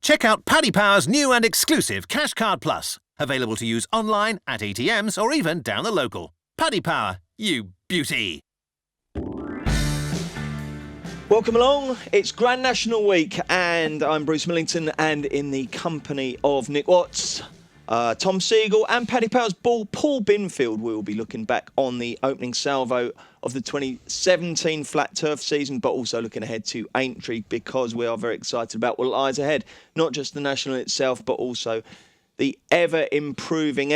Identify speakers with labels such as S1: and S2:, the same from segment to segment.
S1: Check out Paddy Power's new and exclusive Cash Card Plus, available to use online, at ATMs, or even down the local. Paddy Power, you beauty.
S2: Welcome along. It's Grand National Week, and I'm Bruce Millington, and in the company of Nick Watts, Tom Siegel, and Paddy Power's Paul Binfield, we will be looking back on the opening salvo of the 2017 flat turf season, but also looking ahead to Aintree, because we are very excited about what lies ahead. Not just the National itself, but also the ever-improving,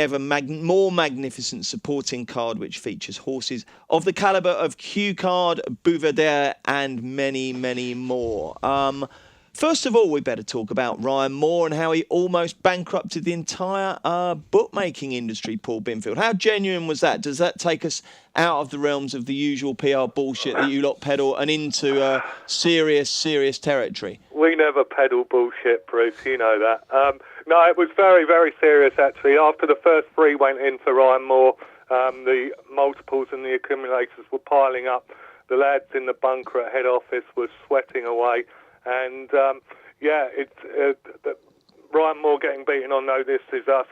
S2: more magnificent supporting card, which features horses of the calibre of Q-Card, Bouvedere, and many, many more. First of all, we better talk about Ryan Moore and how he almost bankrupted the entire bookmaking industry, Paul Binfield. How genuine was that? Does that take us out of the realms of the usual PR bullshit that you lot peddle and into serious territory?
S3: We never peddle bullshit, Bruce, you know that. No, it was very, very serious, actually. After the first three went in for Ryan Moore, the multiples and the accumulators were piling up. The lads in the bunker at head office were sweating away. And, Ryan Moore getting beaten on No This Is Us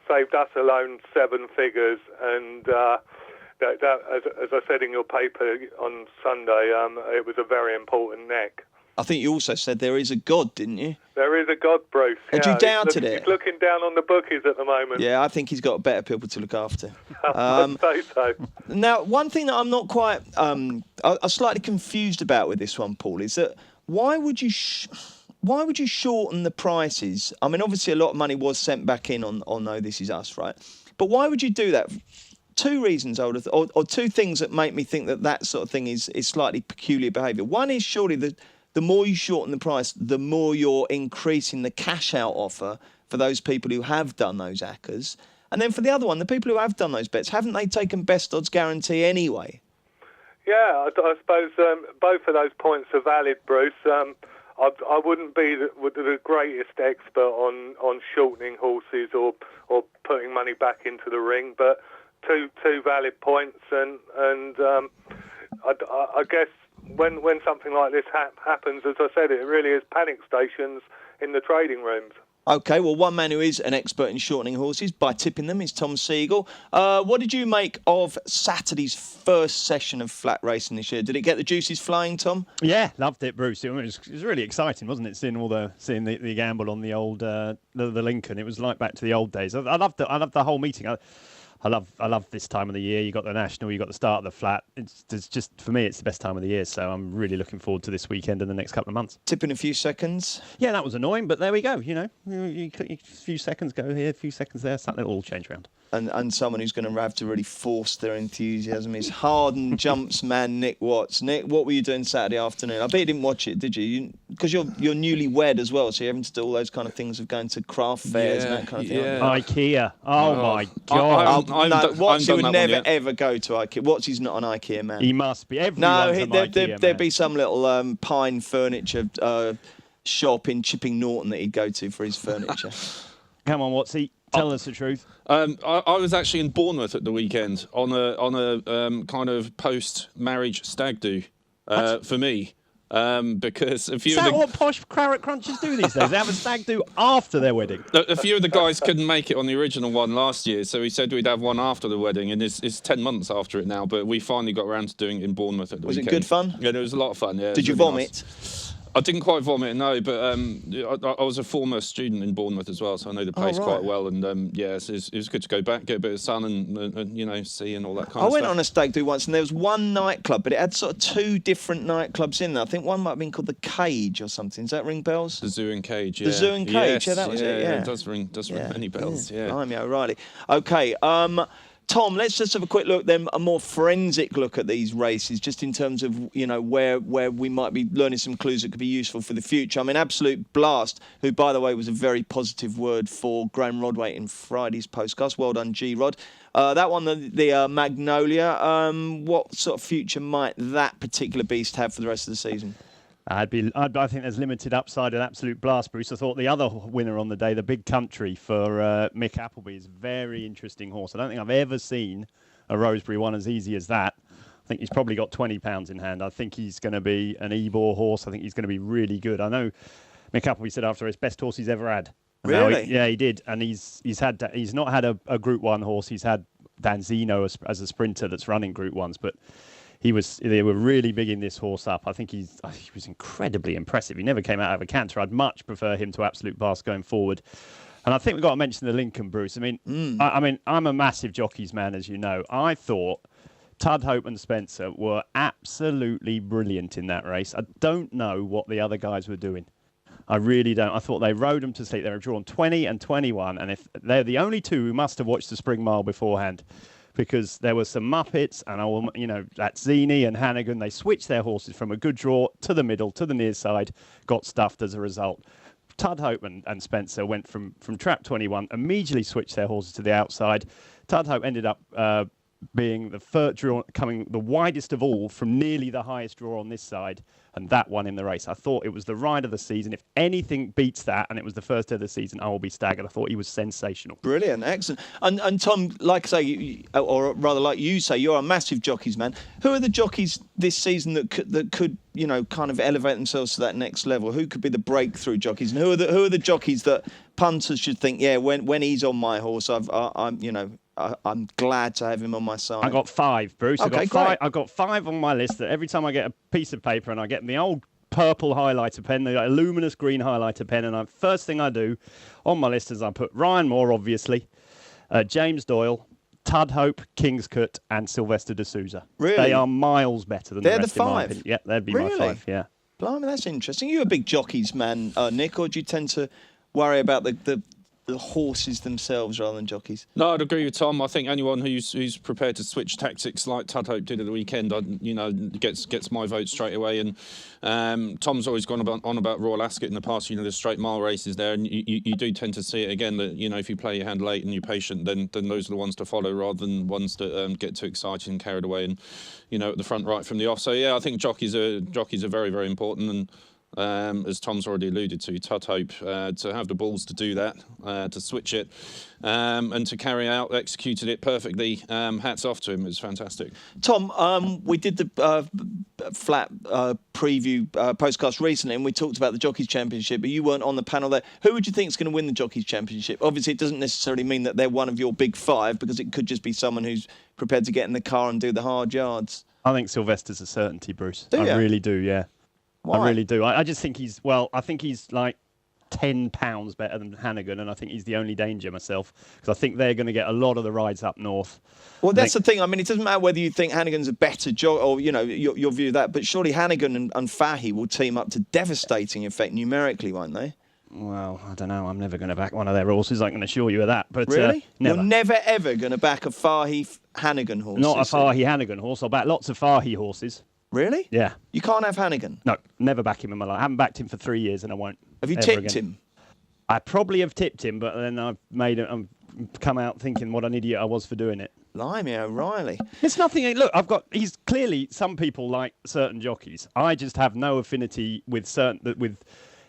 S3: saved us alone 7 figures. And that, as I said in your paper on Sunday, it was a very important neck.
S2: I think you also said there is a God, didn't you?
S3: There is a God, Bruce.
S2: Had you doubted it?
S3: He's looking down on the bookies at the moment.
S2: Yeah, I think he's got better people to look after.
S3: I'd say so.
S2: Now, one thing that I'm not quite, I'm slightly confused about with this one, Paul, is that why would you shorten the prices? I mean, obviously a lot of money was sent back in on No This Is Us, right? But why would you do that? Two reasons, or two things that make me think that sort of thing is slightly peculiar behaviour. One is surely the more you shorten the price, the more you're increasing the cash-out offer for those people who have done those ACCAs. And then for the other one, the people who have done those bets, haven't they taken best odds guarantee anyway?
S3: Yeah, I suppose both of those points are valid, Bruce. I wouldn't be the greatest expert on shortening horses or putting money back into the ring, but two valid points, and I guess when something like this happens, as I said, it really is panic stations in the trading rooms.
S2: OK, well, one man who is an expert in shortening horses by tipping them is Tom Siegel. What did you make of Saturday's first session of flat racing this year? Did it get the juices flying, Tom?
S4: Yeah, loved it, Bruce. It was really exciting, wasn't it? Seeing the gamble on the old the Lincoln. It was like back to the old days. I loved the whole meeting. I love this time of the year. You got the National, you got the start of the flat. It's just, for me, it's the best time of the year. So I'm really looking forward to this weekend and the next couple of months.
S2: Tipping a few seconds.
S4: Yeah, that was annoying, but there we go. You know, you a few seconds go here, a few seconds there. Something will all change around.
S2: And someone who's going to have to really force their enthusiasm is hardened jumps man Nick Watts. Nick, what were you doing Saturday afternoon? I bet you didn't watch it, did you? Because you're newlywed as well, so you're having to do all those kind of things of going to craft fairs and that kind of thing.
S4: Yeah. IKEA. Oh my God.
S2: Watts would never ever go to IKEA. Watts is not an IKEA man.
S4: He must be.
S2: There'd be some little pine furniture shop in Chipping Norton that he'd go to for his furniture.
S4: Come on, Wattsy. Tell us the truth.
S5: I was actually in Bournemouth at the weekend on a kind of post-marriage stag do for me. Because a few
S4: Is that what posh claret crunchers do these days? They have a stag do after their wedding.
S5: A few of the guys couldn't make it on the original one last year, so we said we'd have one after the wedding, and it's 10 months after it now, but we finally got around to doing it in Bournemouth at the weekend.
S2: Was it good fun?
S5: Yeah, it was a lot of fun, yeah.
S2: Did you vomit?
S5: Nice. I didn't quite vomit, no, but I was a former student in Bournemouth as well, so I know the place quite well. And it was good to go back, get a bit of sun and sea and all that kind of stuff.
S2: I went on a stag do once, and there was one nightclub, but it had sort of 2 different nightclubs in there. I think one might have been called the Cage or something. Does that ring bells?
S5: The Zoo and Cage, yeah.
S2: The Zoo and Cage,
S5: yes,
S2: that was it. Yeah,
S5: it does ring many bells. Yeah.
S2: I'm O'Reilly. Okay. Tom, let's just have a quick look then, a more forensic look at these races, just in terms of, where we might be learning some clues that could be useful for the future. I mean, Absolute Blast, who, by the way, was a very positive word for Graham Rodway in Friday's Postcast. Well done, G-Rod. That one, the Magnolia, what sort of future might that particular beast have for the rest of the season?
S4: I think there's limited upside in Absolute Blast, Bruce. I thought the other winner on the day, the Big Country for Mick Appleby, is a very interesting horse. I don't think I've ever seen a Rosebery one as easy as that. I think he's probably got 20 pounds in hand. I think he's going to be an Ebor horse. I think he's going to be really good. I know Mick Appleby said after his best horse he's ever had. And
S2: Really?
S4: He did, and he's not had a Group 1 horse. He's had Danzino as a sprinter that's running Group 1s, but they were really bigging this horse up. I think he was incredibly impressive. He never came out of a canter. I'd much prefer him to Absolute Pass going forward. And I think we've got to mention the Lincoln, Bruce. I mean, I'm a massive jockeys man, as you know. I thought Tudhope and Spencer were absolutely brilliant in that race. I don't know what the other guys were doing. I really don't. I thought they rode them to sleep. They were drawn 20 and 21, and if they're the only two who must have watched the Spring Mile beforehand, because there were some Muppets, and that Zini and Hannigan, they switched their horses from a good draw to the middle, to the near side, got stuffed as a result. Tudhope and Spencer went from trap 21, immediately switched their horses to the outside. Tudhope ended up being the first draw, coming the widest of all from nearly the highest draw on this side, and that won in the race. I thought it was the ride of the season. If anything beats that, and it was the first day of the season, I will be staggered. I thought he was sensational.
S2: Brilliant, excellent. And Tom, like I say, or rather like you say, you're a massive jockeys man. Who are the jockeys this season that could kind of elevate themselves to that next level? Who could be the breakthrough jockeys? And who are the jockeys that punters should think, yeah, when he's on my horse, I'm glad to have him on my side.
S4: I got 5, Bruce.
S2: Okay,
S4: I've got 5 on my list that every time I get a piece of paper and I get the old purple highlighter pen, the luminous green highlighter pen, and first thing I do on my list is I put Ryan Moore, obviously, James Doyle, Tudhope, Kingscote, and Sylvester de Souza.
S2: Really?
S4: They are miles better than
S2: They're
S4: the rest,
S2: the 5?
S4: in my opinion. Yeah, they'd be
S2: Really?
S4: my 5, yeah.
S2: Blimey, that's interesting. You a big jockeys man, Nick, or do you tend to worry about the horses themselves rather than jockeys?
S5: No, I'd agree with Tom. I think anyone who's prepared to switch tactics like Tudhope did at the weekend, gets my vote straight away. And Tom's always gone on about Royal Ascot in the past. The straight mile races there, and you do tend to see it again that if you play your hand late and you're patient, then those are the ones to follow rather than ones that get too excited and carried away and at the front right from the off. So yeah, I think jockeys are very, very important. And as Tom's already alluded to, Tudhope, to have the balls to do that, to switch it, and to executed it perfectly. Hats off to him. It was fantastic.
S2: Tom, we did the flat preview postcast recently, and we talked about the Jockeys Championship, but you weren't on the panel there. Who would you think is going to win the Jockeys Championship? Obviously, it doesn't necessarily mean that they're one of your big 5, because it could just be someone who's prepared to get in the car and do the hard yards.
S4: I think Sylvester's a certainty, Bruce.
S2: Do you?
S4: I really do, yeah.
S2: Why?
S4: I really do. I just think he's like 10 pounds better than Hannigan, and I think he's the only danger myself, because I think they're going to get a lot of the rides up north.
S2: Well, that's the thing. I mean, it doesn't matter whether you think Hannigan's a better jockey or, your view of that, but surely Hannigan and Fahey will team up to devastating effect numerically, won't they?
S4: Well, I don't know. I'm never going to back one of their horses. I can assure you of that. But
S2: really?
S4: Never.
S2: You're never, ever going to back a Fahey-Hannigan horse?
S4: Not a Fahey-Hannigan horse. I'll back lots of Fahey horses.
S2: Really?
S4: Yeah.
S2: You can't have Hannigan?
S4: No, never back him in my life. I haven't backed him for 3 years, and I won't.
S2: Have you tipped him?
S4: I probably have tipped him, but then I've come out thinking what an idiot I was for doing it.
S2: Blimey, O'Reilly.
S4: It's nothing. Look, he's clearly, some people like certain jockeys. I just have no affinity with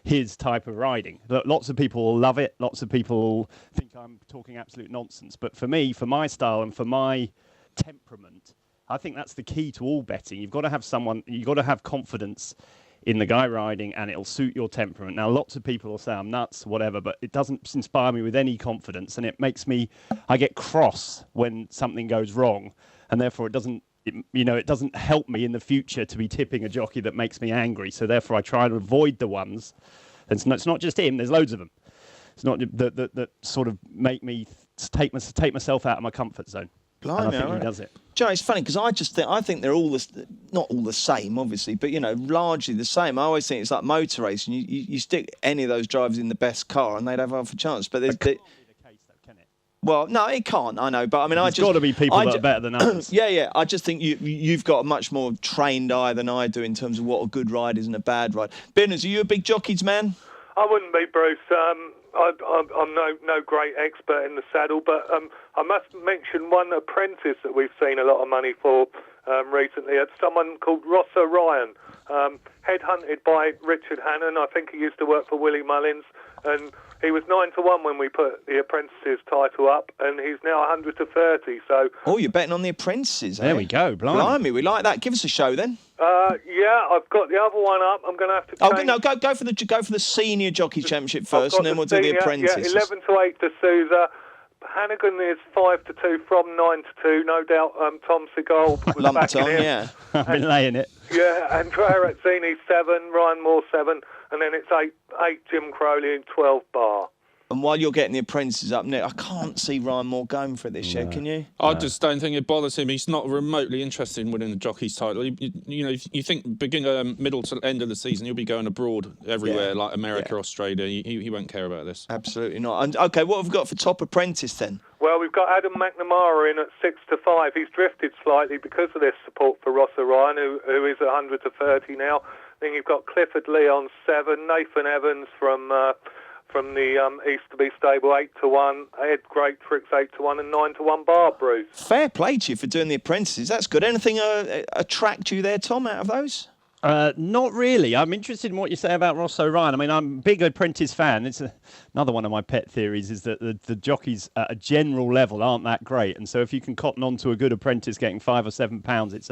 S4: his type of riding. Lots of people will love it. Lots of people think I'm talking absolute nonsense. But for me, for my style and for my temperament, I think that's the key to all betting. You've got to have confidence in the guy riding, and it'll suit your temperament. Now, lots of people will say I'm nuts, whatever, but it doesn't inspire me with any confidence, and it makes I get cross when something goes wrong, and therefore it doesn't help me in the future to be tipping a jockey that makes me angry. So therefore I try to avoid the ones, and it's not just him, there's loads of them. It's not that sort of make me take myself out of my comfort zone.
S2: Blimey,
S4: and I think he does it.
S2: Joe, it's funny because I think they're all not all the same, obviously, but largely the same. I always think it's like motor racing. You stick any of those drivers in the best car, and they'd have half a chance. But there's. Well, no, it can't. I know, but I mean,
S4: There's got to be people that are better than others.
S2: Yeah. I just think you've got a much more trained eye than I do in terms of what a good ride is and a bad ride. Binners, are you a big jockeys man?
S3: I wouldn't be, Bruce. I'm no great expert in the saddle, but I must mention one apprentice that we've seen a lot of money for recently. It's someone called Ross O'Ryan. headhunted by Richard Hannon. I think he used to work for Willie Mullins, and he was 9-1 when we put the Apprentices title up, and he's now 100-30. So,
S2: you're betting on the Apprentices.
S4: There we go.
S2: Blimey, we like that. Give us a show then.
S3: Yeah, I've got the other one up. I'm going to have to change.
S2: No, go for the Senior Jockey Championship first, and then we'll do the Apprentices.
S3: Yeah, 11-8 to Sousa. Hannigan is 5-2 from 9-2. No doubt Tom Seagal was
S2: Lump
S3: backing
S2: Tom,
S3: him.
S2: yeah.
S4: I've been laying it.
S3: Yeah, Andrea Azzini 7, Ryan Moore 7, and then it's 8 Jim Crowley and 12 Bar.
S2: And while you're getting the Apprentices up, Nick, I can't see Ryan Moore going for it this year, can you?
S5: I just don't think it bothers him. He's not remotely interested in winning the jockey's title. You think middle to end of the season, he'll be going abroad everywhere, like America, Australia. He won't care about this.
S2: Absolutely not. And okay, what have we got for top apprentice then?
S3: Well, we've got Adam McNamara in at 6-5. He's drifted slightly because of this support for Ross Orion, who is 100-30 now. Then you've got Clifford Lee on 7, Nathan Evans from the Easterby stable 8-1, Ed Greattricks 8-1, and 9-1 Bar, Bruce.
S2: Fair play to you for doing the Apprentices. That's good. Anything attract you there, Tom, out of those?
S4: Not really. I'm interested in what you say about Ross Orion. I mean, I'm a big Apprentice fan. It's another one of my pet theories is that the jockeys at a general level aren't that great. And so if you can cotton on to a good apprentice getting £5 or £7, it's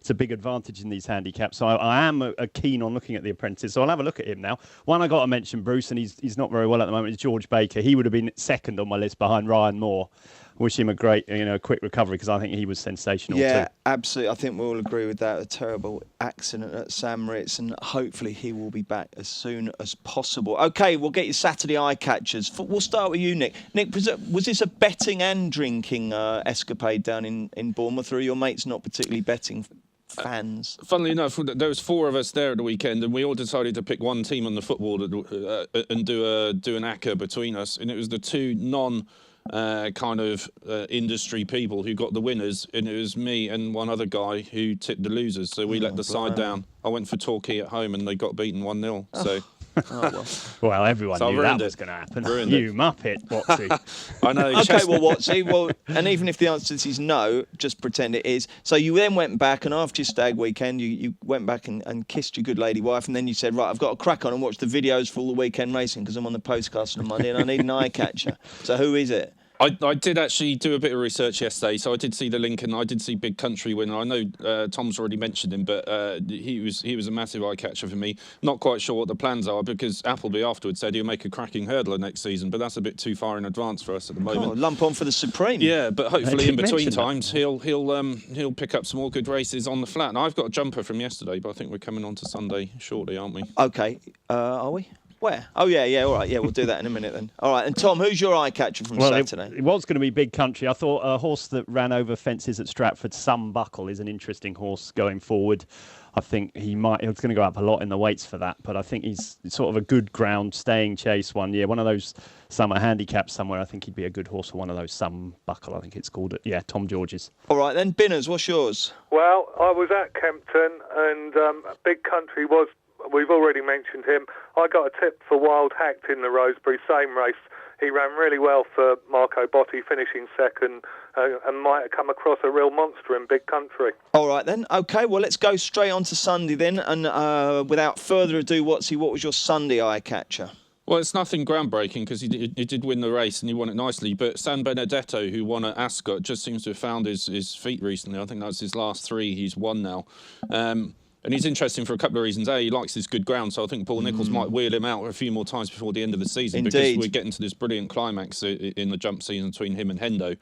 S4: a big advantage in these handicaps. So I am keen on looking at the Apprentice. So I'll have a look at him now. One I got to mention, Bruce, and he's not very well at the moment, is George Baker. He would have been second on my list behind Ryan Moore. Wish him a great, quick recovery because I think he was sensational too.
S2: Absolutely. I think we all agree with that. A terrible accident at St Moritz, and hopefully he will be back as soon as possible. Okay, we'll get your Saturday eye catchers. We'll start with you, Nick. Nick, was this a betting and drinking escapade down in Bournemouth, or are your mates not particularly betting fans?
S5: Funnily enough, there was 4 of us there at the weekend, and we all decided to pick one team on the football and do an ACCA between us, and it was the 2 industry people who got the winners, and it was me and one other guy who tipped the losers. So we let the side down. I went for Torquay at home, and they got beaten 1-0. So.
S4: Well, everyone knew that was going to happen. You muppet, Watsy.
S5: I know.
S2: Okay, well, Watsy, and even if the answer to this is no, just pretend it is. So you then went back, and after your stag weekend, you went back and kissed your good lady wife, and then you said, right, I've got to crack on and watch the videos for all the weekend racing because I'm on the Postcast on Monday and I need an eye catcher. So who is it?
S5: I did actually do a bit of research yesterday, so I did see the Lincoln. I did see Big Country winner. I know Tom's already mentioned him, but he was a massive eye catcher for me. Not quite sure what the plans are because Appleby afterwards said he'll make a cracking hurdler next season, but that's a bit too far in advance for us at the moment.
S2: Lump on for the Supreme.
S5: Yeah, but hopefully in between times he'll pick up some more good races on the flat. And I've got a jumper from yesterday, but I think we're coming on to Sunday shortly, aren't we?
S2: Okay, are we? Where? Oh, yeah, all right. Yeah, we'll do that in a minute then. All right, and Tom, who's your eye catcher from Saturday?
S4: It was going to be Big Country. I thought a horse that ran over fences at Stratford, Some Buckle, is an interesting horse going forward. I think he's going to go up a lot in the weights for that, but I think he's sort of a good ground staying chase one year. One of those summer handicaps somewhere, I think he'd be a good horse for one of those Some Buckle, I think it's called. Yeah, Tom George's.
S2: All right, then, Binners, what's yours?
S3: Well, I was at Kempton, and Big Country was. We've already mentioned him. I got a tip for Wild Hacked in the Rosebery, same race. He ran really well for Marco Botti, finishing second, and might have come across a real monster in Big Country.
S2: All right, then. OK, well, let's go straight on to Sunday then. And without further ado, Watsy, what was your Sunday eye catcher?
S5: Well, it's nothing groundbreaking because he did win the race and he won it nicely. But San Benedetto, who won at Ascot, just seems to have found his feet recently. I think that's his last 3 he's won now. And he's interesting for a couple of reasons. A, he likes this good ground, so I think Paul Nicholls might wheel him out a few more times before the end of the season.
S2: Indeed.
S5: Because we're getting to this brilliant climax in the jump season between him and Hendo.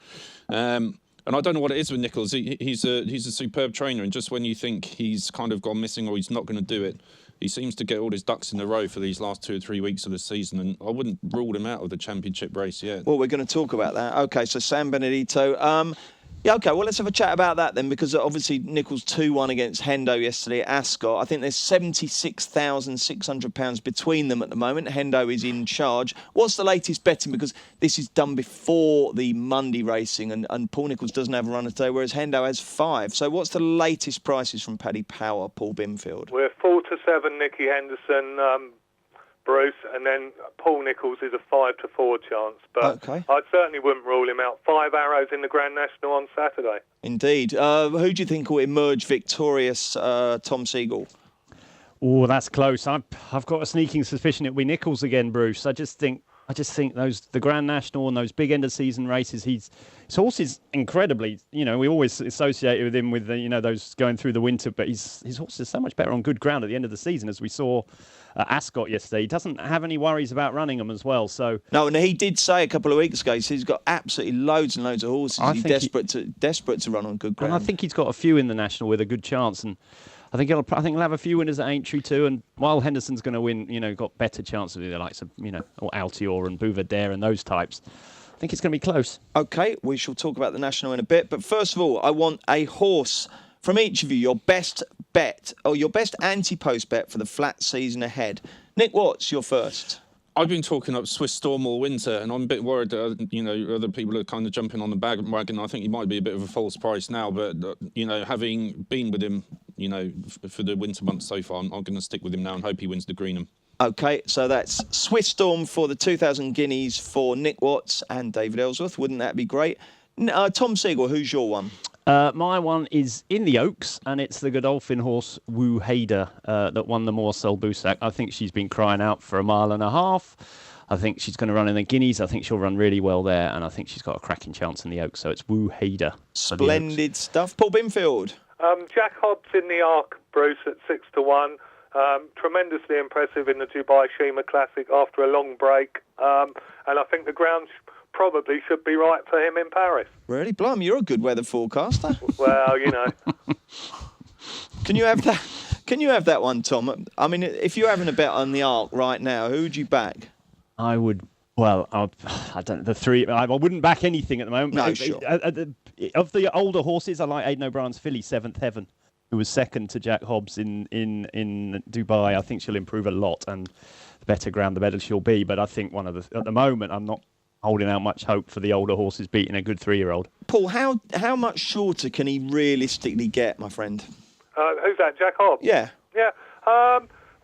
S5: And I don't know what it is with Nicholls. He's a superb trainer, and just when you think he's kind of gone missing or he's not going to do it, he seems to get all his ducks in a row for these last 2 or 3 weeks of the season, and I wouldn't rule him out of the championship race yet.
S2: Well, we're going to talk about that. OK, so San Benedetto. Yeah, OK, well, let's have a chat about that then, because obviously Nicholls 2-1 against Hendo yesterday at Ascot. I think there's £76,600 between them at the moment. Hendo is in charge. What's the latest betting? Because this is done before the Monday racing, and Paul Nicholls doesn't have a run today, whereas Hendo has 5. So what's the latest prices from Paddy Power, Paul Binfield?
S3: We're 4-7, Nicky Henderson, Bruce, and then Paul Nicholls is a 5-4 chance. But
S2: okay.
S3: I certainly wouldn't rule him out. 5 arrows in the Grand National on Saturday.
S2: Indeed. Who do you think will emerge victorious, Tom Seagal?
S4: Oh, that's close. I've got a sneaking suspicion it'll be Nichols again, Bruce. I just think the Grand National and those big end of season races, his horse is incredibly, we always associate with him with those going through the winter, but his horse is so much better on good ground at the end of the season, as we saw at Ascot yesterday. He doesn't have any worries about running them as well. So
S2: no, and he did say a couple of weeks ago, he's got absolutely loads and loads of horses. He's desperate to run on good ground.
S4: And I think he's got a few in the National with a good chance, and I think he'll have a few winners at Aintree too. And while Henderson's going to win, got better chances with the likes of, or Altior and Bouvardere and those types. I think it's going to be close.
S2: Okay, we shall talk about the National in a bit. But first of all, I want a horse from each of you, your best bet or your best anti-post bet for the flat season ahead. Nick Watts, you're first.
S5: I've been talking up Swiss Storm all winter, and I'm a bit worried that, other people are kind of jumping on the bandwagon. I think he might be a bit of a false price now, but, having been with him, for the winter months so far, I'm going to stick with him now and hope he wins the Greenham.
S2: Okay, so that's Swiss Storm for the 2,000 guineas for Nick Watts and David Ellsworth. Wouldn't that be great? Tom Siegel, who's your one?
S4: My one is in the Oaks, and it's the Godolphin horse Wu Hader that won the Morcel Boussac. I think she's been crying out for a mile and a half. I think she's going to run in the Guineas. I think she'll run really well there, and I think she's got a cracking chance in the Oaks. So it's Wu Hader.
S2: Splendid stuff. Paul Binfield.
S3: Jack Hobbs in the Arc, Bruce, at 6-1. Tremendously impressive in the Dubai Shima Classic after a long break. And I think the ground probably should be right for him in Paris.
S2: Really? Blimey, you're a good weather forecaster.
S3: Well,
S2: Can you have that one, Tom? I mean, if you're having a bet on the Arc right now, who would you back?
S4: I would. Well, I don't know. The three. I wouldn't back anything at the moment.
S2: No, sure.
S4: Of the older horses, I like Aidan O'Brien's filly, Seventh Heaven, who was second to Jack Hobbs in Dubai. I think she'll improve a lot, and the better ground, the better she'll be. But I think at the moment, I'm not holding out much hope for the older horses beating a good 3-year-old.
S2: Paul, how much shorter can he realistically get, my friend?
S3: Who's that, Jack Hobbs?
S2: Yeah.
S3: Yeah.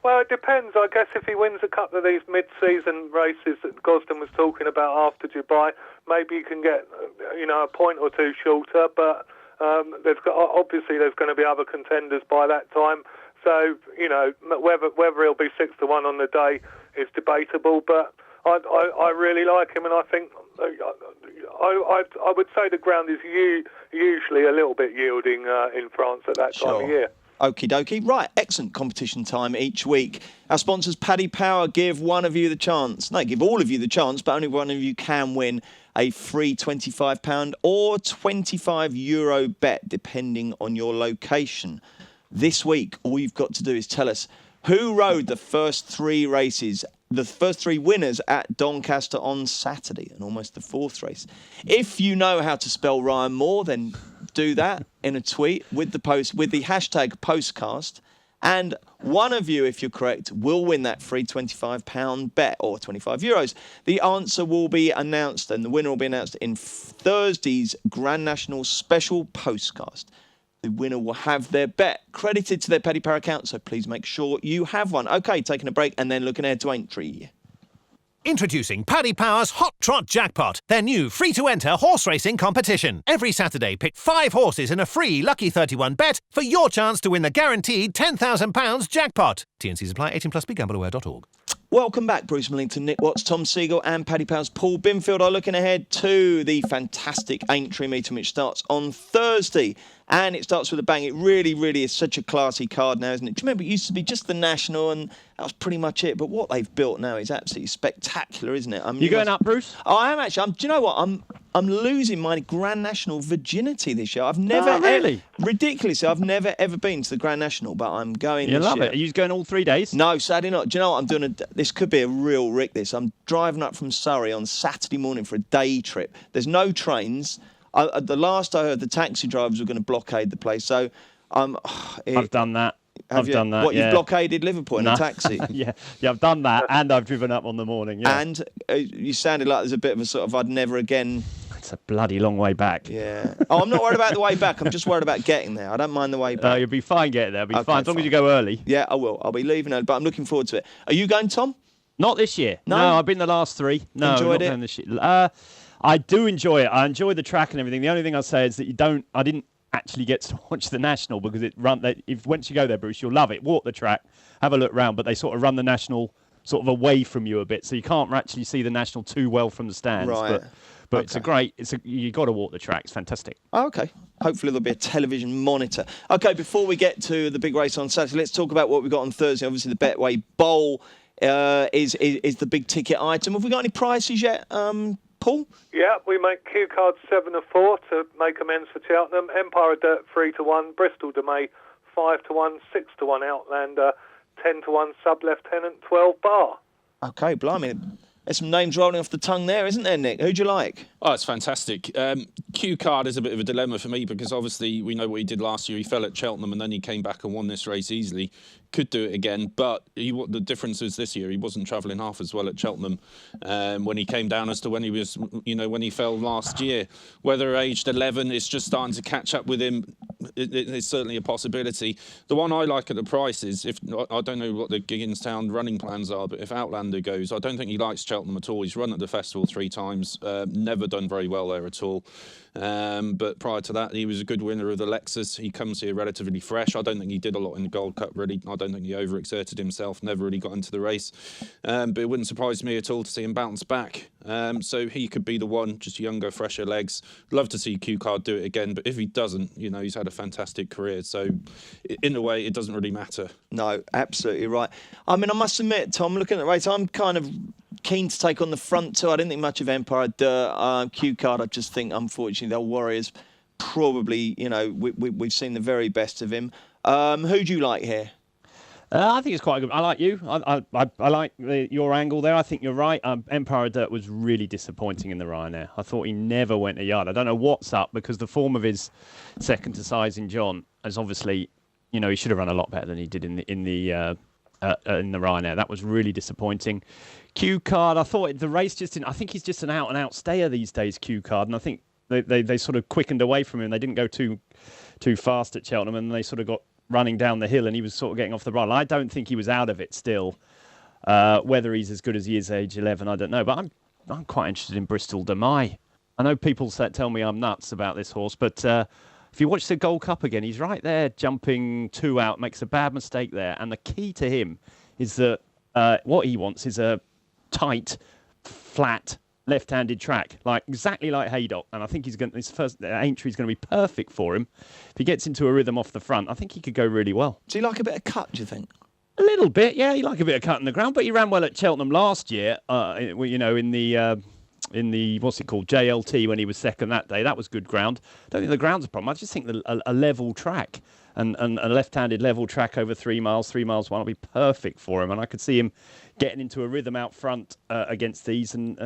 S3: Well, it depends. I guess if he wins a couple of these mid-season races that Gosden was talking about after Dubai, maybe he can get, a point or two shorter. But there's going to be other contenders by that time. So, whether he'll be 6-1 on the day is debatable. But I really like him, and I think I would say the ground is usually a little bit yielding in France at that time of year.
S2: Okie dokie. Right, excellent competition time each week. Our sponsors, Paddy Power, give one of you the chance. No, give all of you the chance, but only one of you can win a free £25 or €25 bet, depending on your location. This week, all you've got to do is tell us who rode the first three races, the first three winners at Doncaster on Saturday, and almost the fourth race. If you know how to spell Ryan Moore, then do that in a tweet with the hashtag Postcast. And one of you, if you're correct, will win that free £25 bet or €25. The answer will be announced, and the winner will be announced in Thursday's Grand National Special Postcast. The winner will have their bet credited to their Paddy Power account, so please make sure you have one. OK, taking a break and then looking ahead to Aintree.
S1: Introducing Paddy Power's Hot Trot Jackpot, their new free-to-enter horse racing competition. Every Saturday, pick 5 horses in a free Lucky 31 bet for your chance to win the guaranteed £10,000 jackpot. T&Cs apply. 18+. Be gambleaware.org.
S2: Welcome back, Bruce Millington, Nick Watts, Tom Siegel and Paddy Power's Paul Binfield are looking ahead to the fantastic Aintree meeting, which starts on Thursday. And it starts with a bang. It really, really is such a classy card now, isn't it? Do you remember it used to be just the National and that was pretty much it? But what they've built now is absolutely spectacular, isn't it?
S4: You going up, Bruce?
S2: Oh, I am actually. Do you know what? I'm losing my Grand National virginity this year. I've never...
S4: Oh, really?
S2: Ridiculously, I've never, ever been to the Grand National, but I'm going
S4: You
S2: this
S4: love
S2: year.
S4: it. Are you going all 3 days?
S2: No, sadly not. Do you know what I'm doing? This could be a real rick, this. I'm driving up from Surrey on Saturday morning for a day trip. There's no trains. The last I heard, the taxi drivers were going to blockade the place. So
S4: I've done that.
S2: I've done that. What,
S4: yeah.
S2: you've blockaded Liverpool in a taxi?
S4: yeah, I've done that, and I've driven up on the morning. Yeah.
S2: And you sounded like there's a bit of a sort of I'd never again.
S4: It's a bloody long way back.
S2: Yeah. Oh, I'm not worried about the way back. I'm just worried about getting there. I don't mind the way back.
S4: You'll be fine getting there. You'll be
S2: Okay,
S4: fine as long as you go early.
S2: Yeah, I will. I'll be leaving early, but I'm looking forward to it. Are you going, Tom?
S4: Not this year.
S2: No?
S4: I've been the last 3. No,
S2: Enjoyed
S4: not
S2: it?
S4: going this year. I do enjoy it. I enjoy the track and everything. The only thing I'll say is that I didn't actually gets to watch the National because once you go there, Bruce, you'll love it. Walk the track, have a look round, but they sort of run the National sort of away from you a bit, so you can't actually see the National too well from the stands.
S2: Right.
S4: But you got to walk the track. It's fantastic.
S2: Oh, okay. Hopefully there'll be a television monitor. Okay, before we get to the big race on Saturday, let's talk about what we've got on Thursday. Obviously, the Betway Bowl is the big ticket item. Have we got any prices yet, Paul?
S3: Yeah, we make Q cards 7-4 to make amends for Cheltenham. Empire of Dirt 3-1. Bristol de May 5-1. 6-1 Outlander. 10-1 Sub-Lieutenant. 12 Bar.
S2: Okay, blimey. There's some names rolling off the tongue there, isn't there, Nick? Who'd you like?
S5: Oh, it's fantastic. Q Card is a bit of a dilemma for me because obviously we know what he did last year. He fell at Cheltenham and then he came back and won this race easily. Could do it again, but the difference is this year he wasn't travelling half as well at Cheltenham when he came down as to when he was, when he fell last year. Whether aged 11 is just starting to catch up with him, it's certainly a possibility. The one I like at the price is, I don't know what the Gigginstown running plans are, but if Outlander goes, I don't think he likes Cheltenham at all. He's run at the festival 3 times, never done very well there at all. But prior to that, he was a good winner of the Lexus. He comes here relatively fresh. I don't think he did a lot in the Gold Cup, really. I don't think he overexerted himself, never really got into the race. But it wouldn't surprise me at all to see him bounce back. So he could be the one, just younger, fresher legs. Love to see Q Card do it again, but if he doesn't, he's had a fantastic career. So in a way, it doesn't really matter.
S2: No, absolutely right. I mean, I must admit, Tom, looking at the race, I'm kind of keen to take on the front two. I didn't think much of Empire Dirt. Q Card, I just think, unfortunately, the Warriors probably, we've seen the very best of him. Who do you like here?
S4: I think it's quite good. I like you. I like your angle there. I think you're right. Empire Dirt was really disappointing in the Ryanair. I thought he never went a yard. I don't know what's up because the form of his second to Sizing John is obviously, he should have run a lot better than he did in the Ryanair. That was really disappointing. Q Card, I thought the race just didn't. I think he's just an out and out stayer these days, Q Card, and I think they sort of quickened away from him. They didn't go too fast at Cheltenham, and they sort of got running down the hill, and he was sort of getting off the run. I don't think he was out of it still. Whether he's as good as he is age 11, I don't know. But I'm quite interested in Bristol de Mai. I know people tell me I'm nuts about this horse, but if you watch the Gold Cup again, he's right there jumping 2 out, makes a bad mistake there. And the key to him is that what he wants is a tight, flat, left-handed track, exactly like Haydock. And I think his first entry is going to be perfect for him. If he gets into a rhythm off the front, I think he could go really well.
S2: Do you like a bit of cut, do you think?
S4: A little bit, yeah. He like a bit of cut in the ground, but he ran well at Cheltenham last year. In the what's it called, JLT, when he was second that day. That was good ground. I don't think the ground's a problem. I just think a level track and a left-handed level track over 3 miles, 3 miles one will be perfect for him. And I could see him getting into a rhythm out front against these, and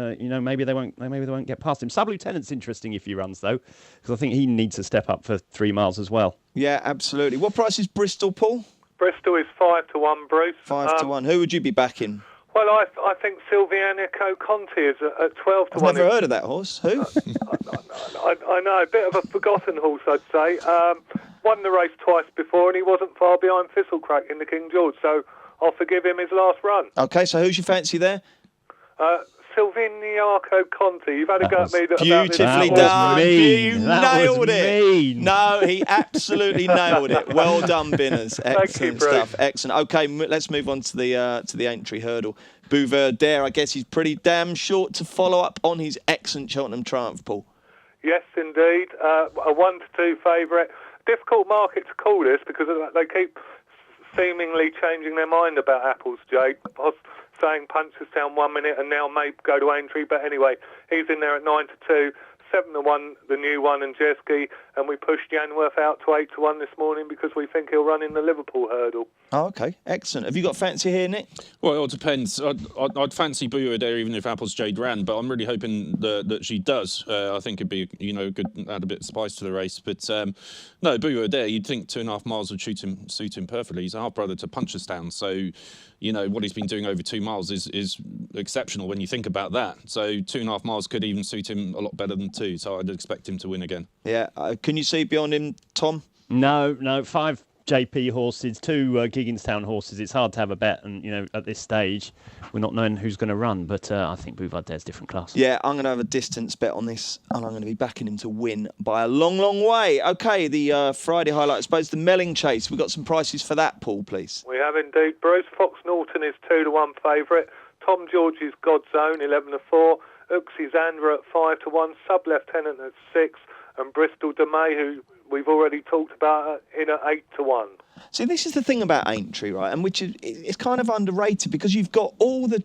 S4: maybe they won't get past him. Sub-Lieutenant's interesting if he runs though, because I think he needs to step up for 3 miles as well.
S2: Yeah, absolutely. What price is Bristol, Paul?
S3: Bristol is 5-1, Bruce.
S2: 5-1. Who would you be backing?
S3: Well, I think Silvianico Conti is at 12-1.
S2: I've never heard of that horse. Who?
S3: I know, a bit of a forgotten horse, I'd say. Won the race twice before, and he wasn't far behind Thistlecrack in the King George, so I'll forgive him his last run.
S2: Okay, so who's your fancy there?
S3: Silviniaco Conti. You've had a go at me
S2: beautifully done. You nailed it. No, he absolutely nailed it. Well done, Binners. Excellent stuff. Excellent. Okay, let's move on to the entry hurdle. Bouverdere, I guess he's pretty damn short to follow up on his excellent Cheltenham triumph, Paul. Yes,
S3: indeed. A 1-2 favourite. Difficult market to call this because they keep seemingly changing their mind about Apples, Jade. I was saying Punchestown 1 minute and now may go to Aintree, but anyway, he's in there at 9-2, 7-1, the new one, and Jeski, and we pushed Yanworth out to 8-1 this morning because we think he'll run in the Liverpool hurdle.
S2: Oh, okay, excellent. Have you got fancy here, Nick?
S5: Well, it all depends. I'd fancy Bouverdere even if Apples Jade ran, but I'm really hoping that she does. I think it'd be good, add a bit of spice to the race. But no, Bouverdere, you'd think 2.5 miles would suit him perfectly. He's a half brother to Punchestown, so what he's been doing over 2 miles is exceptional when you think about that. So 2.5 miles could even suit him a lot better than 2. So I'd expect him to win again.
S2: Yeah, can you see beyond him, Tom?
S4: No, 5 JP horses, 2 Gigginstown horses. It's hard to have a bet, and at this stage, we're not knowing who's going to run. But I think Bouvardier's different class.
S2: Yeah, I'm going to have a distance bet on this, and I'm going to be backing him to win by a long, long way. Okay, the Friday highlight, I suppose, the Melling Chase. We've got some prices for that, Paul, please.
S3: We have indeed. Bruce. Fox Norton is 2-1 favourite. Tom George's Godzone 11-4. Uxie Zandra at 5-1. Sub Lieutenant at 6, and Bristol de May, who we've already talked about, in at 8-1.
S2: See, this is the thing about Aintree, right? And which is it's kind of underrated because you've got all the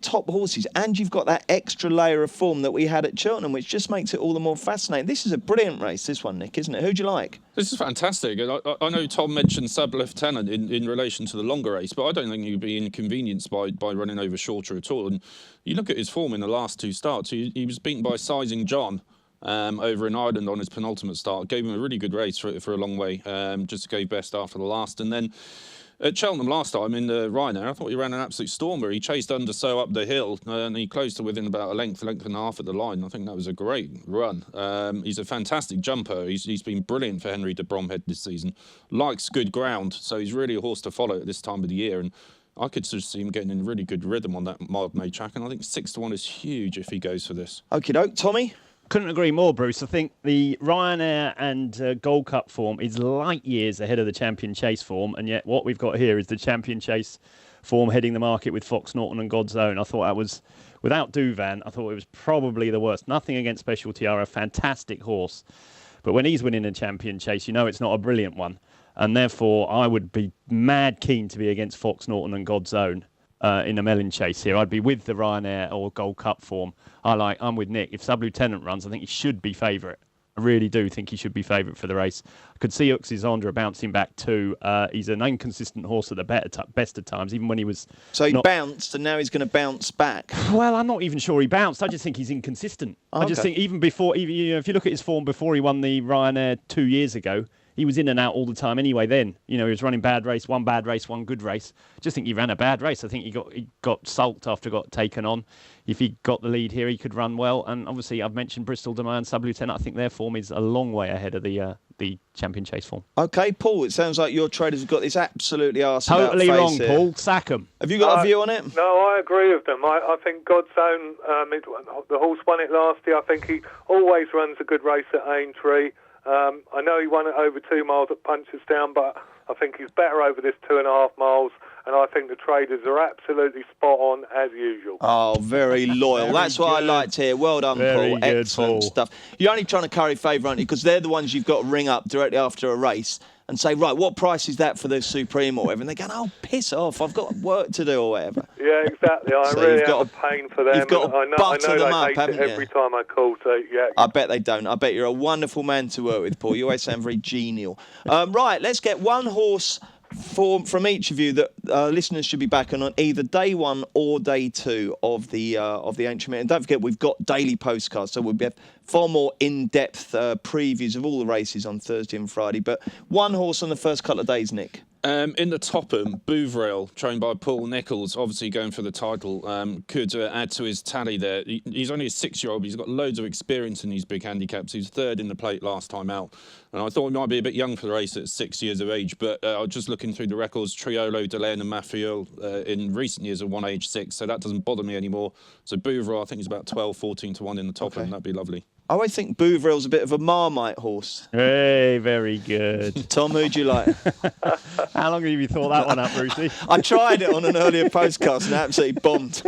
S2: top horses and you've got that extra layer of form that we had at Cheltenham, which just makes it all the more fascinating. This is a brilliant race, this one, Nick, isn't it? Who do you like?
S5: This is fantastic. I know Tom mentioned Sub Lieutenant in relation to the longer race, but I don't think he'd be inconvenienced by running over shorter at all. And you look at his form in the last 2 starts. He was beaten by Sizing John over in Ireland on his penultimate start. Gave him a really good race for a long way. Just gave best after the last. And then at Cheltenham last time in the Ryanair, I thought he ran an absolute stormer. He chased under so up the hill and he closed to within about a length and a half at the line. I think that was a great run. He's a fantastic jumper. He's been brilliant for Henry de Bromhead this season. Likes good ground, so he's really a horse to follow at this time of the year. And I could just see him getting in really good rhythm on that Mildmay track. And I think 6-1 is huge if he goes for this.
S2: Okie doke, Tommy?
S4: Couldn't agree more, Bruce. I think the Ryanair and Gold Cup form is light years ahead of the Champion Chase form, and yet what we've got here is the Champion Chase form heading the market with Fox Norton and God's Own. I thought that was, without Duvan, I thought it was probably the worst. Nothing against Special Tiara, fantastic horse. But when he's winning a Champion Chase, it's not a brilliant one. And therefore, I would be mad keen to be against Fox Norton and God's Own in the Melling Chase here. I'd be with the Ryanair or Gold Cup form. I'm with Nick. If Sub Lieutenant runs, I think he should be favourite. I really do think he should be favourite for the race. I could see Uxie Zandra bouncing back too. He's an inconsistent horse at the best of times, even when he was...
S2: So he bounced and now he's going to bounce back.
S4: Well, I'm not even sure he bounced. I just think he's inconsistent.
S2: Oh,
S4: I just think even before... if you look at his form before he won the Ryanair 2 years ago, he was in and out all the time anyway then. He was running bad race, one good race. Just think he ran a bad race. I think he got sulked after got taken on. If he got the lead here, he could run well. And obviously, I've mentioned Bristol de May and Sub Lieutenant. I think their form is a long way ahead of the Champion Chase form.
S2: OK, Paul, it sounds like your traders have got this absolutely arse
S4: Totally
S2: about
S4: wrong,
S2: face here.
S4: Paul. Sack 'em.
S2: Have you got a view on it?
S3: No, I agree with them. I think God's Own, the horse won it last year. I think he always runs a good race at Aintree. I know he won it over 2 miles at Punchestown, but I think he's better over this 2.5 miles. And I think the traders are absolutely spot on as usual.
S2: Oh, very loyal. That's what I liked here. Well done, Paul. Excellent stuff. You're only trying to curry favour, aren't you? Because they're the ones you've got to ring up directly after a race and say, right, what price is that for the Supreme or whatever? And they're going, oh, piss off, I've got work to do or whatever.
S3: Yeah, exactly. I
S2: So
S3: really
S2: you've got
S3: have a pain for them.
S2: you've got to
S3: I know
S2: butter them
S3: they
S2: up,
S3: hate
S2: haven't
S3: it
S2: you?
S3: every time I call, so yeah.
S2: I bet they don't. I bet you're a wonderful man to work with, Paul. You always sound very genial. Right, let's get one horse from each of you that listeners should be back on either day 1 or day 2 of the Ancient Meeting. And don't forget, we've got daily postcards, so we'll have far more in-depth previews of all the races on Thursday and Friday. But one horse on the first couple of days, Nick.
S5: In the Topham, Bouvrail, trained by Paul Nicholls, obviously going for the title, could add to his tally there. He's only a 6-year-old, but he's got loads of experience in these big handicaps. He was 3rd in the plate last time out. And I thought he might be a bit young for the race at 6 years of age, but I was just looking through the records. Triolo, Delaine and Mafiel in recent years have won age 6, so that doesn't bother me anymore. So Bouvrail, I think he's about 12, 14 to 1 in the Topham.
S2: Okay.
S5: That'd be lovely.
S2: I always think Bouvrail's a bit of a Marmite horse.
S4: Hey, very good.
S2: Tom, who do you like?
S4: How long have you thought that one up, Brucey?
S2: I tried it on an earlier podcast and absolutely bombed.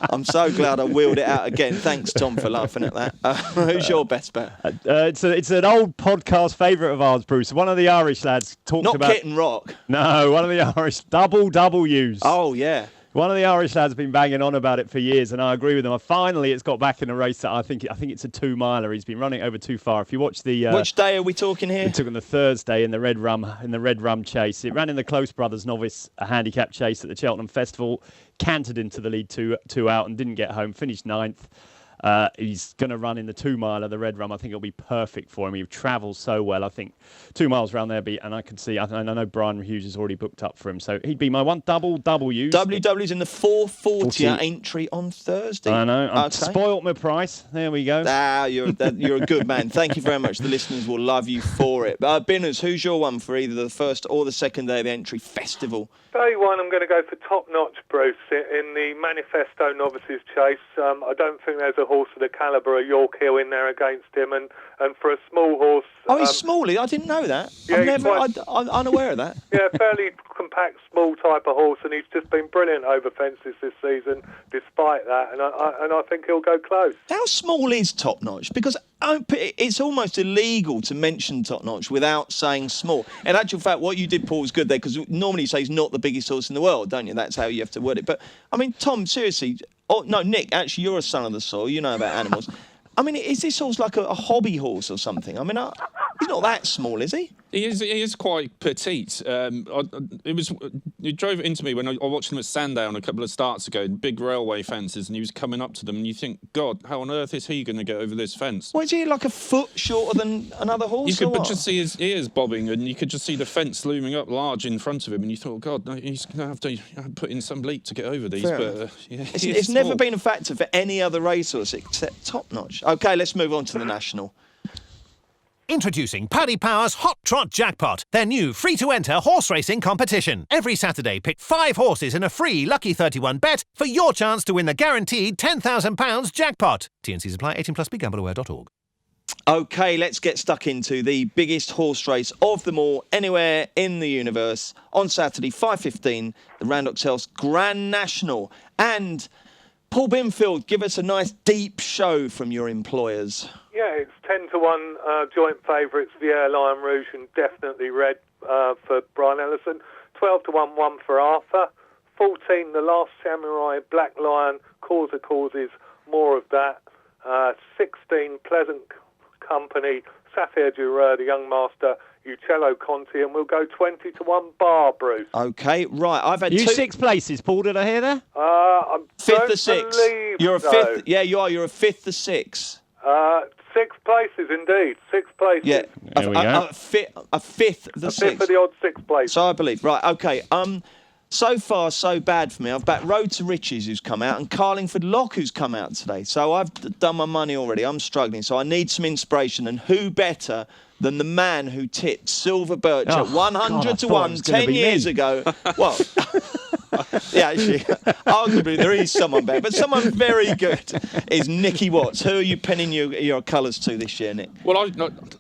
S2: I'm so glad I wheeled it out again. Thanks, Tom, for laughing at that. Who's your best bet?
S4: It's an old podcast favourite of ours, Bruce. One of the Irish lads talked about...
S2: Not Kit and Rock.
S4: No, one of the Irish double W's.
S2: Oh, yeah.
S4: One of the Irish lads has been banging on about it for years, and I agree with him. Finally, it's got back in a race that I think it's a 2-miler. He's been running over too far. If you watch the
S2: which day are we talking here?
S4: It took on the Thursday in the Red Rum Chase. It ran in the Close Brothers Novice Handicap Chase at the Cheltenham Festival. Cantered into the lead two out and didn't get home. Finished 9th. He's going to run in the 2 miler, the Red Rum. I think it'll be perfect for him. He travels so well. I think 2 miles around there, and I can see. I know Brian Hughes is already booked up for him, so he'd be my one. Double W's.
S2: WW's in the 440 entry on Thursday.
S4: I know. I'm spoilt my price. There we go.
S2: You're a good man. Thank you very much. The listeners will love you for it. Binners, who's your one for either the first or the second day of the entry festival?
S3: Day one, I'm going to go for Top Notch, Bruce, in the Manifesto Novices Chase. I don't think there's a horse of the calibre of York Hill in there against him, and for a small horse...
S2: Oh, he's smally. I didn't know that.
S3: Yeah,
S2: I'm unaware of that.
S3: Yeah, fairly compact, small type of horse, and he's just been brilliant over fences this season, despite that, and I think he'll go close.
S2: How small is Top Notch? Because it's almost illegal to mention Top Notch without saying small. In actual fact, what you did, Paul, was good there, because normally you say he's not the biggest horse in the world, don't you? That's how you have to word it. But, I mean, Tom, seriously... Oh, no, Nick, actually, you're a son of the soil. You know about animals. I mean, is this horse like a hobby horse or something? I mean, he's not that small, is he?
S5: He is quite petite. He drove it into me when I watched him at Sandown a couple of starts ago, big railway fences, and he was coming up to them, and you think, God, how on earth is he going to get over this fence?
S2: Well, is he like a foot shorter than another horse?
S5: You could just see his ears bobbing, and you could just see the fence looming up large in front of him, and you thought, God, no, he's going to have to put in some leap to get over these.
S2: It's never been a factor for any other racehorse except Top Notch. OK, let's move on to the National.
S1: Introducing Paddy Power's Hot Trot Jackpot, their new free-to-enter horse racing competition. Every Saturday, pick 5 horses in a free Lucky 31 bet for your chance to win the guaranteed £10,000 jackpot. T&Cs apply. 18+. BeGambleAware.org.
S2: OK, let's get stuck into the biggest horse race of them all anywhere in the universe. On Saturday, 5:15, the Randox Health Grand National. And Paul Binfield, give us a nice deep show from your employers.
S3: Yeah, it's 10-1 joint favourites, Vieira, Lion Rouge, and definitely Red for Brian Ellison. 12-1 one for Arthur. 14, The Last Samurai, Black Lion, Cause of Causes, more of that. 16, Pleasant Company, Safir Jureur, the Young Master, Uccello Conti, and we'll go 20-1 Bar, Bruce.
S2: OK, right. I've had
S4: you 6 places, Paul, did I hear there?
S3: I'm
S2: 5th or 6th. You're a 5th. Yeah, you are. You're a 5th or 6th.
S3: 6 places, indeed. 6 places.
S2: Yeah,
S4: there we go.
S2: A fifth of the 6th.
S3: A fifth of the odd 6 places.
S2: So I believe. Right, OK. So far, so bad for me. I've backed Road to Riches, who's come out, and Carlingford Lock, who's come out today. So I've done my money already. I'm struggling. So I need some inspiration. And who better than the man who tipped Silver Birch at 100-1 10 years ago? Well, yeah, actually, arguably there is someone better, but someone very good is Nicky Watts. Who are you penning your colours to this year, Nick?
S5: Well,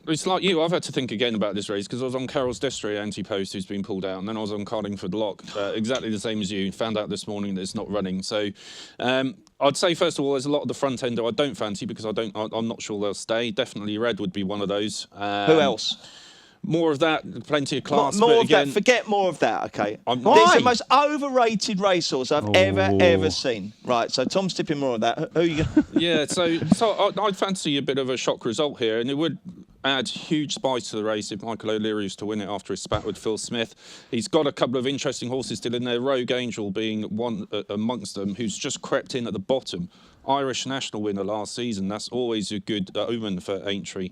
S5: it's like you. I've had to think again about this race because I was on Carroll's Distillery anti-post, who's been pulled out, and then I was on Carlingford Lock, exactly the same as you. Found out this morning that it's not running. So I'd say first of all, there's a lot of the front end I don't fancy because I'm not sure they'll stay. Definitely Red would be one of those.
S2: Who else?
S5: More of that, plenty of class.
S2: More
S5: but
S2: of
S5: again,
S2: that. Forget more of that, OK?
S5: Why?
S2: It's the most overrated racehorse I've ever seen. Right, so Tom's tipping more of that. Who are you going to...
S5: Yeah, so I'd fancy a bit of a shock result here, and it would add huge spice to the race if Michael O'Leary was to win it after his spat with Phil Smith. He's got a couple of interesting horses still in there, Rogue Angel being one amongst them, who's just crept in at the bottom. Irish national winner last season. That's always a good omen for Aintree.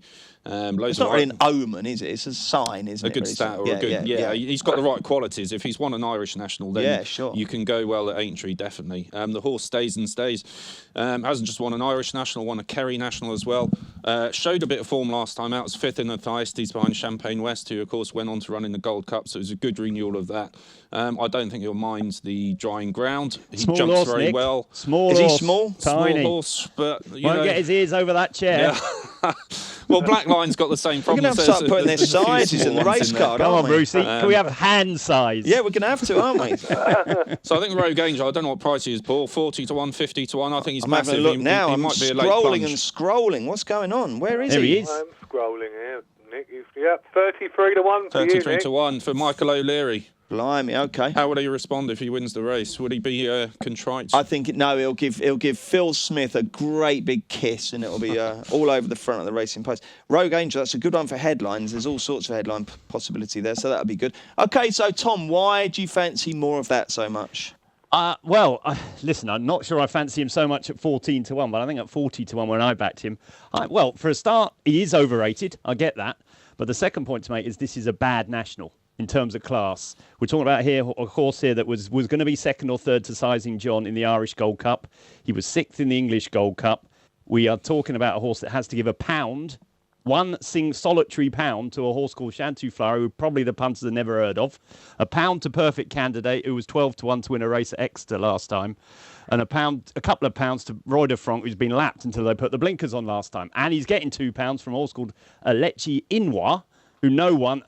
S2: It's not really an omen, is it? It's a sign, isn't it?
S5: A good stat or a good... Yeah, he's got the right qualities. If he's won an Irish national, then you can go well at Aintree, definitely. The horse stays and stays. Hasn't just won an Irish national, won a Kerry national as well. Showed a bit of form last time out. Was 5th in the Thyestes behind Champagne West, who, of course, went on to run in the Gold Cup, so it was a good renewal of that. I don't think he'll mind the drying ground. He
S4: small
S5: jumps
S4: horse,
S5: very
S4: Nick.
S5: well.
S4: Small
S2: is
S4: horse.
S2: He small?
S4: Tiny.
S5: Small horse, but...
S4: Won't get his ears over that chair.
S5: Yeah. Well, Black Lion's got the same problem.
S2: We're going to have to start putting their sizes in the race card,
S4: Come on,
S2: aren't we?
S4: Brucey. Can we have hand size?
S2: Yeah, we're going to have to, aren't we?
S5: So I think Rogue Angel, I don't know what price he is, Paul. 40-1, 50-1. I think he's
S2: I'm
S5: massive.
S2: having a look now.
S5: He might be a late
S2: scrolling
S5: plunge.
S2: and scrolling. What's going on? Where is
S4: There
S2: he?
S4: he is.
S3: I'm scrolling here, Nick. 33-1 for you, Nick.
S5: 33-1 for Michael O'Leary.
S2: Blimey, OK.
S5: How would he respond if he wins the race? Would he be contrite?
S2: I think he'll give Phil Smith a great big kiss, and it'll be all over the front of the racing post. Rogue Angel, that's a good one for headlines. There's all sorts of headline possibility there, so that'll be good. OK, so Tom, why do you fancy more of that so much?
S4: Listen, I'm not sure I fancy him so much at 14-1, but I think at 40-1 when I backed him. For a start, he is overrated. I get that. But the second point to make is this is a bad national in terms of class. We're talking about here a horse here that was going to be second or third to Sizing John in the Irish Gold Cup. He was sixth in the English Gold Cup. We are talking about a horse that has to give one solitary pound to a horse called Chantou Flower, who probably the punters have never heard of. A pound to Perfect Candidate, who was 12-1 to win a race at Exeter last time. And a couple of pounds to Roy de Franck, who's been lapped until they put the blinkers on last time. And he's getting £2 from a horse called Alechi Inwa, who no one,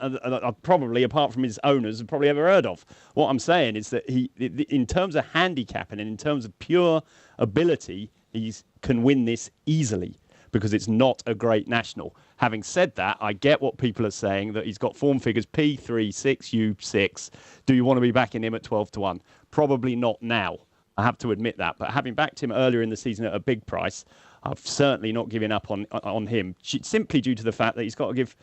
S4: probably apart from his owners, have probably ever heard of. What I'm saying is that he, in terms of handicapping and in terms of pure ability, he can win this easily, because it's not a great national. Having said that, I get what people are saying, that he's got form figures P3, 6, U6. Do you want to be backing him at 12-1? Probably not now. I have to admit that. But having backed him earlier in the season at a big price, I've certainly not given up on him, simply due to the fact that he's got to give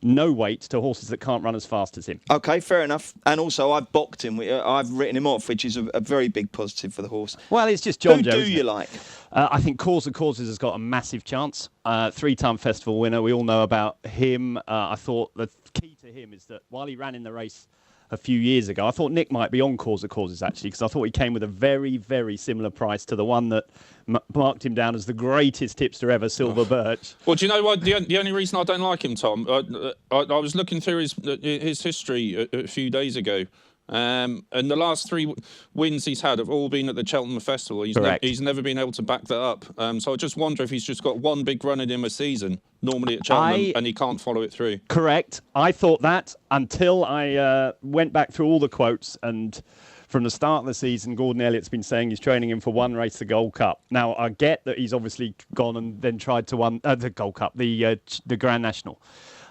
S4: no weight to horses that can't run as fast as him.
S2: OK, fair enough. And also, I've boxed him. I've written him off, which is a very big positive for the horse.
S4: Well, it's just John Joe.
S2: Who do you like?
S4: I think Cause of Causes has got a massive chance. Three-time festival winner. We all know about him. I thought the key to him is that while he ran in the race a few years ago, I thought Nick might be on Cause of Causes, actually, because I thought he came with a very, very similar price to the one that marked him down as the greatest tipster ever, Silver Birch.
S5: Well, do you know what? The only reason I don't like him, Tom, I was looking through his history a few days ago. And the last three wins he's had have all been at the Cheltenham Festival. He's never been able to back that up. So I just wonder if he's just got one big run in him a season, normally at Cheltenham, and he can't follow it through.
S4: Correct. I thought that until I went back through all the quotes, and from the start of the season, Gordon Elliott's been saying he's training him for one race, the Gold Cup. Now, I get that he's obviously gone and then tried to win the Gold Cup, the Grand National.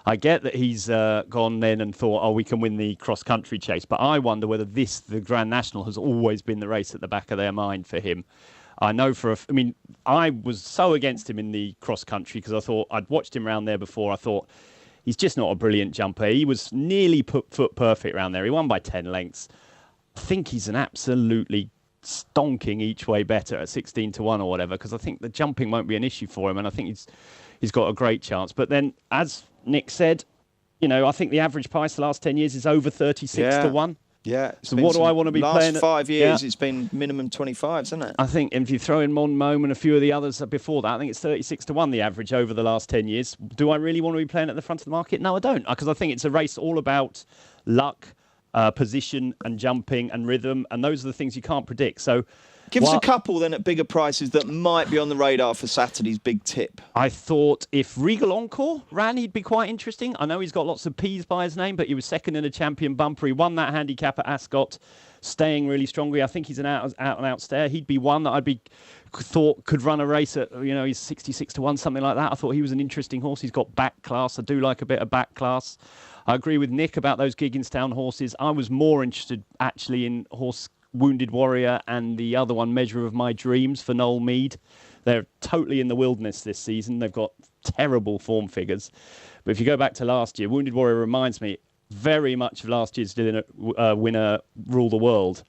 S4: I get that he's gone then and thought, we can win the cross-country chase. But I wonder whether the Grand National has always been the race at the back of their mind for him. I know I was so against him in the cross-country because I thought I'd watched him round there before. I thought he's just not a brilliant jumper. He was nearly foot perfect round there. He won by 10 lengths. I think he's an absolutely stonking each way better at 16-1 or whatever, because I think the jumping won't be an issue for him, and I think he's got a great chance. But then, as Nick said, I think the average price the last 10 years is over 36-1.
S2: Yeah.
S4: So what do I want to be playing?
S2: Last 5 years, it's been minimum 25s, isn't it?
S4: I think if you throw in Mon Mome and a few of the others before that, I think it's 36-1 the average over the last 10 years. Do I really want to be playing at the front of the market? No, I don't, because I think it's a race all about luck, position and jumping and rhythm, and those are the things you can't predict. So
S2: give us a couple then at bigger prices that might be on the radar for Saturday's big tip.
S4: I thought if Regal Encore ran, he'd be quite interesting. I know he's got lots of P's by his name, but he was second in a champion bumper. He won that handicap at Ascot, staying really strongly. I think he's an out-and-out stayer. He'd be one that thought could run a race at, he's 66-1, something like that. I thought he was an interesting horse. He's got back class. I do like a bit of back class. I agree with Nick about those Gigginstown horses. I was more interested actually in horse Wounded Warrior and the other one, Measure of My Dreams, for Noel Mead. They're totally in the wilderness this season. They've got terrible form figures. But if you go back to last year, Wounded Warrior reminds me very much of last year's winner, Rule the World.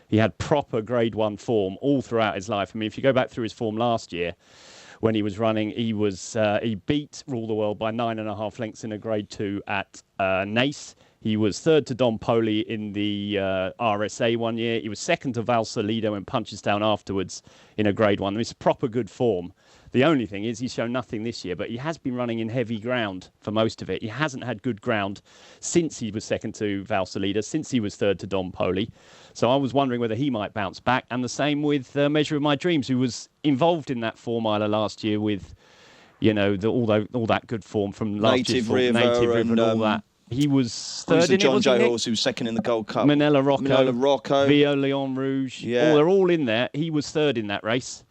S4: He had proper Grade 1 form all throughout his life. I mean, if you go back through his form last year, when he was running, he beat Rule the World by 9.5 lengths in a Grade 2 at Nace. He was third to Don Poli in the RSA one year. He was second to Valsalido and Punchestown afterwards in a Grade 1. It's proper good form. The only thing is he's shown nothing this year, but he has been running in heavy ground for most of it. He hasn't had good ground since he was second to Valsalido, since he was third to Don Poli. So I was wondering whether he might bounce back. And the same with Measure of My Dreams, who was involved in that 4-miler last year with, all that good form from last year's form, Native River and all that. He was third in
S2: John
S4: it,
S2: Joe horse who was second in the Gold Cup.
S4: Manila Rocco, Vio Leon Rouge.
S2: Yeah.
S4: They're all in there. He was third in that race.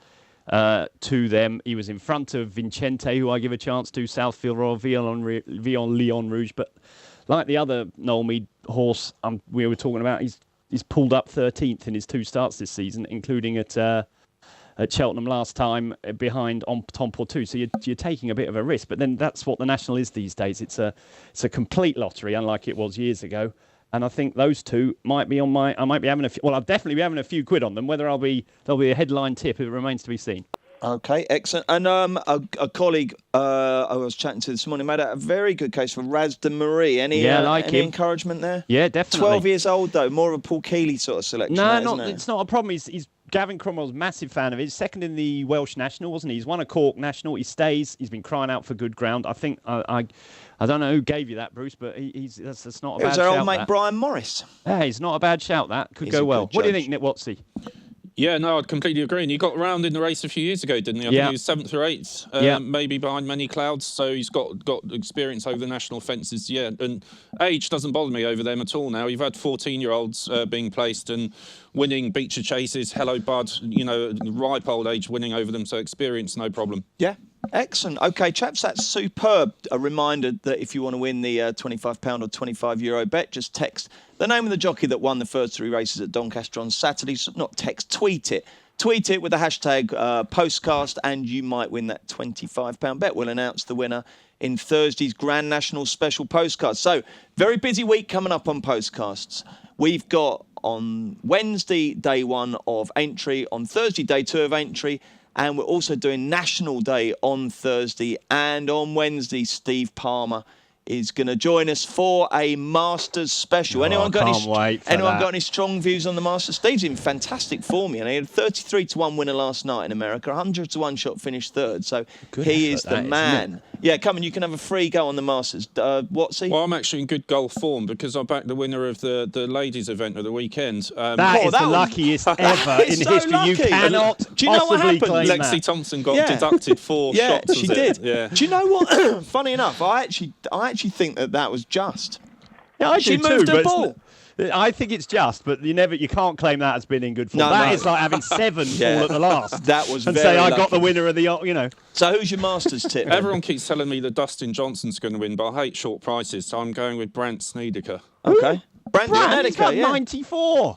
S4: To them, he was in front of Vincente, who I give a chance to, Southfield Royal, Vion Leon Rouge. But like the other Noel Mead horse we were talking about, he's pulled up 13th in his 2 starts this season, including at Cheltenham last time behind Tom Portu. So you're taking a bit of a risk. But then that's what the National is these days. It's a complete lottery, unlike it was years ago. And I think those two might be on my. I might be having a few. Well, I'll definitely be having a few quid on them. Whether there'll be a headline tip, it remains to be seen.
S2: Okay, excellent. And a colleague I was chatting to this morning made out a very good case for Raz de Marie. Any encouragement there?
S4: Yeah, definitely.
S2: 12 years old though, more of a Paul Keeley sort of selection.
S4: It's not a problem. He's Gavin Cromwell's a massive fan of his. Second in the Welsh National, wasn't he? He's won a Cork National. He stays. He's been crying out for good ground. I think I don't know who gave you that, Bruce, but that's not a bad shout. It
S2: was our old mate Brian Morris.
S4: Hey, it's not a bad shout. That could go well. What do you think, Nick Watsey?
S5: Yeah, no, I'd completely agree. And he got round in the race a few years ago, didn't he? I think he was 7th or 8th, maybe behind many clouds. So he's got experience over the national fences. Yeah, and age doesn't bother me over them at all now. You've had 14-year-olds being placed and winning Beecher Chases, Hello Bud, ripe old age winning over them. So experience, no problem. Yeah.
S2: Excellent. Okay, chaps, that's superb. A reminder that if you want to win the £25 or €25 bet, just text the name of the jockey that won the first 3 races at Doncaster on Saturday. Not text, tweet it. Tweet it with the hashtag Postcast, and you might win that £25 bet. We'll announce the winner in Thursday's Grand National Special Postcast. So, very busy week coming up on Postcasts. We've got on Wednesday, day 1 of entry, on Thursday, day 2 of entry, and we're also doing National Day on Thursday. And on Wednesday, Steve Palmer is going to join us for a Masters special. Anyone got any strong views on the Masters? Steve's in fantastic form. He had a 33-1 winner last night in America, 100-1 shot finished 3rd. So he is the man. Yeah, come on, you can have a free go on the Masters. Watsy?
S5: Well, I'm actually in good golf form because I backed the winner of the ladies' event of the weekend.
S4: That is the luckiest ever in history.
S2: Lucky.
S4: You cannot
S2: Do you know what happened?
S5: Lexi Thompson got deducted 4 shots.
S2: She did. Yeah. Do you know what? Funny enough, I actually think that was just.
S4: Yeah, I
S2: she
S4: do
S2: moved
S4: too,
S2: her ball.
S4: I think it's just, but you can't claim that as being in good form. That is like having 7 fall at the last.
S2: That was
S4: and
S2: very
S4: say I
S2: lucky.
S4: got the winner of the.
S2: So who's your Masters tip?
S5: Everyone keeps telling me that Dustin Johnson's going to win, but I hate short prices, so I'm going with Brandt Snedeker.
S2: Okay.
S4: Brandt, he's got 94.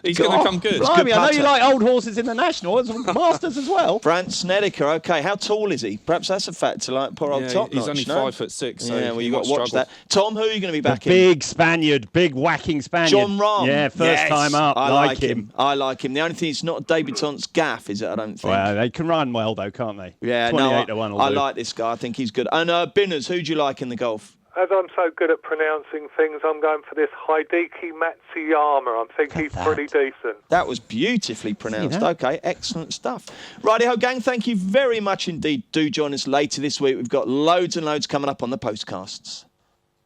S5: He's going to come good.
S4: Blimey, I know you like old horses in the National, Masters as well.
S2: Brandt Snedeker, okay. How tall is he? Perhaps that's a factor, like poor old Top
S5: He's
S2: Notch,
S5: only 5'6", so
S2: yeah, well, you've got to watch that. Tom, who are you going to be backing?
S4: Big Spaniard, big whacking Spaniard.
S2: John Rahm.
S4: Yeah, first time up.
S2: I like him. I like him. The only thing, it's not a debutante's gaff, is it, I don't think?
S4: Well, they can run well, though, can't they?
S2: Yeah,
S4: 28-1
S2: I like this guy. I think he's good. And Binners, who do you like in the golf?
S3: As I'm so good at pronouncing things, I'm going for this Hideki Matsuyama. I think he's pretty decent.
S2: That was beautifully pronounced. Okay, excellent stuff. Righty-ho, gang, thank you very much indeed. Do join us later this week. We've got loads and loads coming up on the Postcasts.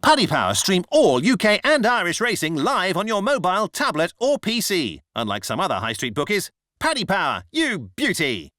S1: Paddy Power stream all UK and Irish racing live on your mobile, tablet or PC. Unlike some other high street bookies, Paddy Power, you beauty!